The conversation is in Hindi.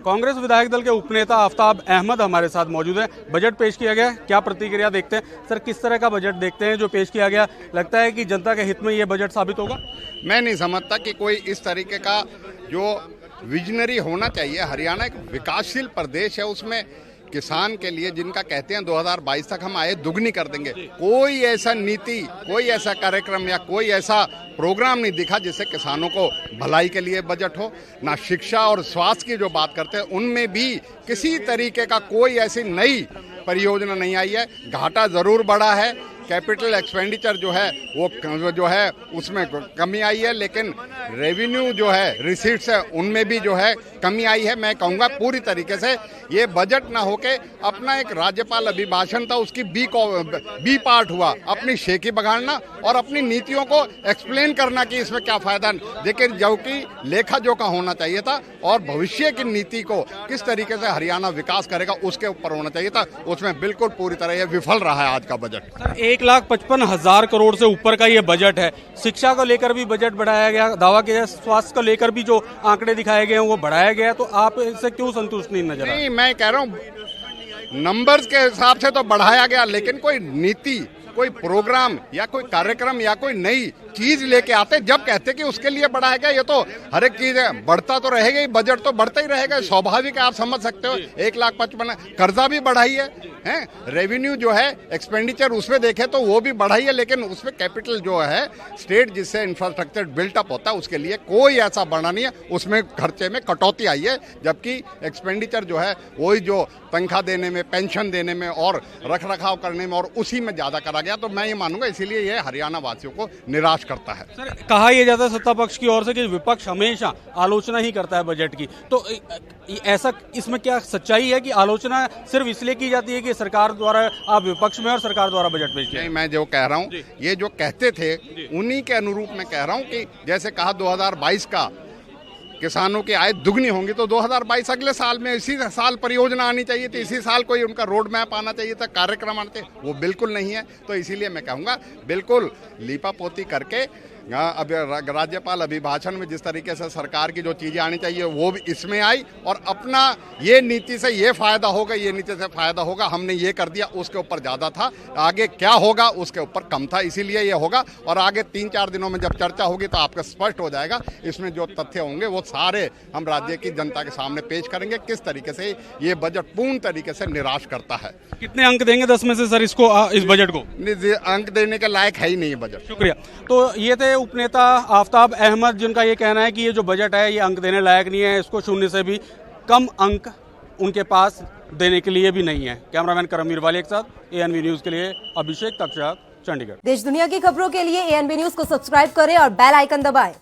कांग्रेस विधायक दल के उपनेता आफ्ताब अहमद हमारे साथ मौजूद हैं। बजट पेश किया गया, क्या प्रतिक्रिया देखते हैं सर? किस तरह का बजट देखते हैं जो पेश किया गया? लगता है कि जनता के हित में ये बजट साबित होगा? मैं नहीं समझता कि कोई इस तरीके का जो विजनरी होना चाहिए। हरियाणा एक विकासशील प्रदेश है, उसमें किसान के लिए जिनका कहते हैं 2022 तक हम आय दुगनी कर देंगे, कोई ऐसा नीति, कोई ऐसा कार्यक्रम या कोई ऐसा प्रोग्राम नहीं दिखा जिससे किसानों को भलाई के लिए बजट हो। ना शिक्षा और स्वास्थ्य की जो बात करते हैं उनमें भी किसी तरीके का कोई ऐसी नई परियोजना नहीं आई है। घाटा जरूर बढ़ा है, कैपिटल एक्सपेंडिचर जो है उसमें कमी आई है, लेकिन रेवेन्यू जो है, रिसीट्स है, उनमें भी जो है कमी आई है। मैं कहूँगा पूरी तरीके से ये बजट ना होके अपना एक राज्यपाल अभिभाषण था उसकी बी पार्ट हुआ, अपनी शेखी बगाड़ना और अपनी नीतियों को एक्सप्लेन करना कि इसमें क्या फायदा, लेकिन जो कि लेखा जोखा होना चाहिए था और भविष्य की नीति को किस तरीके से हरियाणा विकास करेगा उसके ऊपर होना चाहिए था। उसमें बिल्कुल पूरी तरह ये विफल रहा है आज का बजट। सर 1,55,000 करोड़ से ऊपर का ये बजट है। शिक्षा को लेकर भी बजट बढ़ाया गया, दावा किया, स्वास्थ्य को लेकर भी जो आंकड़े दिखाए गए हैं वो बढ़ाया गया, तो आप इससे क्यों संतुष्ट नहीं नजर? नहीं, मैं कह रहा हूँ नंबर्स के हिसाब से तो बढ़ाया गया, लेकिन कोई नीति, कोई प्रोग्राम या कोई कार्यक्रम या कोई नई चीज लेके आते जब कहते कि उसके लिए बढ़ाया गया। ये तो हर एक चीज है, बढ़ता तो रहेगा ही, बजट तो बढ़ता ही रहेगा, स्वाभाविक है, आप समझ सकते हो। 1,55,000 कर्जा भी बढ़ाई है, रेवेन्यू जो है एक्सपेंडिचर उसमें देखे तो वो भी बढ़ाई है, लेकिन उसमें कैपिटल जो है स्टेट जिससे इंफ्रास्ट्रक्चर बिल्टअप होता है उसके लिए कोई ऐसा बढ़ा नहीं है। उसमें खर्चे में कटौती आई है, जबकि एक्सपेंडिचर जो है वही जो तनख्वाह देने में, पेंशन देने में और रख रखाव करने में और उसी में ज्यादा करा गया। तो मैं ये मानूंगा इसीलिए ये हरियाणा वासियों को निराश करता है। सर कहा यह जाता है सत्ता पक्ष की ओर से कि विपक्ष हमेशा आलोचना ही करता है बजट की, तो ऐसा इसमें क्या सच्चाई है कि आलोचना सिर्फ इसलिए की जाती है कि सरकार द्वारा आप विपक्ष में और सरकार द्वारा बजट पेश किया? नहीं, मैं जो कह रहा हूँ ये जो कहते थे उन्हीं के अनुरूप मैं कह रहा हूँ कि जैसे कहा 2022 का किसानों की आय दुगनी होंगी, तो 2022 अगले साल में इसी साल परियोजना आनी चाहिए थी, इसी साल कोई उनका रोड मैप आना चाहिए था, कार्यक्रम आने चाहिए, वो बिल्कुल नहीं है। तो इसीलिए मैं कहूँगा बिल्कुल लीपापोती करके अब राज्यपाल अभिभाषण में जिस तरीके से सरकार की जो चीजें आनी चाहिए वो भी इसमें आई, और अपना ये नीति से ये फायदा होगा, ये नीति से फायदा होगा, हमने ये कर दिया, उसके ऊपर ज्यादा था, आगे क्या होगा उसके ऊपर कम था, इसीलिए ये होगा। और आगे 3-4 दिनों में जब चर्चा होगी तो आपको स्पष्ट हो जाएगा, इसमें जो तथ्य होंगे वो सारे हम राज्य की जनता के सामने पेश करेंगे, किस तरीके से ये बजट पूर्ण तरीके से निराश करता है। कितने अंक देंगे 10 में से सर इसको, इस बजट को? अंक देने के लायक है ही नहीं बजट। शुक्रिया। तो ये थे उपनेता आफ्ताब अहमद, जिनका ये कहना है कि ये जो बजट है ये अंक देने लायक नहीं है, इसको 0 से भी कम अंक उनके पास देने के लिए भी नहीं है। कैमरामैन करमवीर वाले के साथ ANV न्यूज के लिए अभिषेक तक्षक, चंडीगढ़। देश दुनिया की खबरों के लिए ANV न्यूज को सब्सक्राइब करें और बेल आइकन दबाएं।